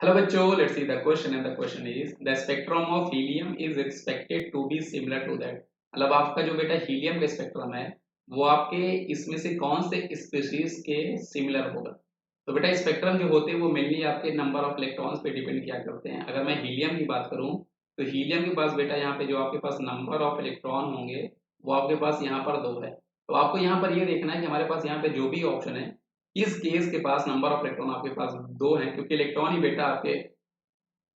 Hello बच्चों, let's see the question and the question is the spectrum of helium is expected to be similar to that। मतलब आपका जो बेटा helium का spectrum है वो आपके इसमें से कौन से स्पीशीज के सिमिलर होगा। तो बेटा स्पेक्ट्रम जो होते हैं वो मेनली आपके नंबर ऑफ इलेक्ट्रॉन्स पे डिपेंड किया करते हैं। अगर मैं हीलियम की बात करूं तो हीलियम के पास बेटा यहाँ पे जो आपके पास नंबर ऑफ इलेक्ट्रॉन होंगे वो आपके पास यहाँ पर 2 है। तो आपको यहाँ पर ये देखना है कि हमारे पास यहाँ पे जो भी ऑप्शन है इस केस के पास नंबर ऑफ इलेक्ट्रॉन आपके पास 2 हैं, क्योंकि इलेक्ट्रॉन ही बेटा आपके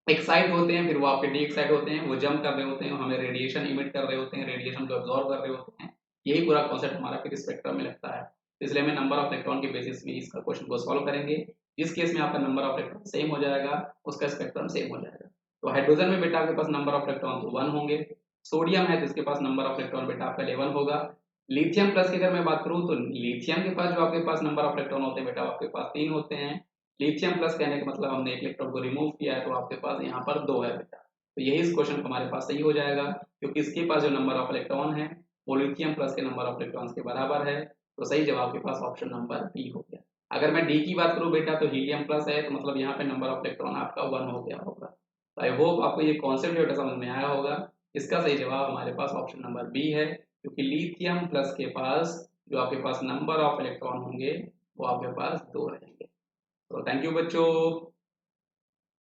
एक्साइट होते हैं, फिर वो आपके डी एक्साइट होते हैं, वो जंप कर रहे होते हैं, हमें रेडिएशन इमिट कर रहे होते हैं, रेडिएशन को एब्जॉर्ब कर रहे होते हैं। यही पूरा कॉन्सेप्ट हमारा फिर स्पेक्ट्रम में लगता है। इसलिए हमें नंबर ऑफ इलेक्ट्रॉन के बेसिस में इसका क्वेश्चन को सॉल्व करेंगे। जिस केस में आपका नंबर ऑफ इलेक्ट्रॉन सेम हो जाएगा उसका स्पेक्ट्रम सेम हो जाएगा। तो हाइड्रोजन में बेटा आपके पास नंबर ऑफ इलेक्ट्रॉन तो 1 होंगे। सोडियम है तो इसके पास नंबर ऑफ इलेक्ट्रॉन बेटा आपका 11 होगा। लिथियम प्लस की अगर मैं बात करूं तो लिथियम के पास जो आपके पास नंबर ऑफ इलेक्ट्रॉन होते हैं बेटा आपके पास 3 होते हैं। लिथियम प्लस कहने का मतलब हमने एक इलेक्ट्रॉन को रिमूव किया है तो आपके पास यहाँ पर 2 है बेटा। तो यही इस क्वेश्चन का हमारे पास सही हो जाएगा, क्योंकि इसके पास जो नंबर ऑफ इलेक्ट्रॉन है वो लिथियम प्लस के नंबर ऑफ इलेक्ट्रॉन्स के बराबर है। तो सही जवाब के पास ऑप्शन नंबर बी हो गया। अगर मैं डी की बात करूं बेटा तो हीलियम प्लस है तो मतलब यहाँ पे नंबर ऑफ इलेक्ट्रॉन आपका 1 हो गया होगा। तो आई होप आपको ये कॉन्सेप्ट जो समझ में आया होगा। इसका सही जवाब हमारे पास ऑप्शन नंबर बी है, क्योंकि लिथियम प्लस के पास जो आपके पास नंबर ऑफ इलेक्ट्रॉन होंगे वो आपके पास 2 रहेंगे। तो थैंक यू बच्चों।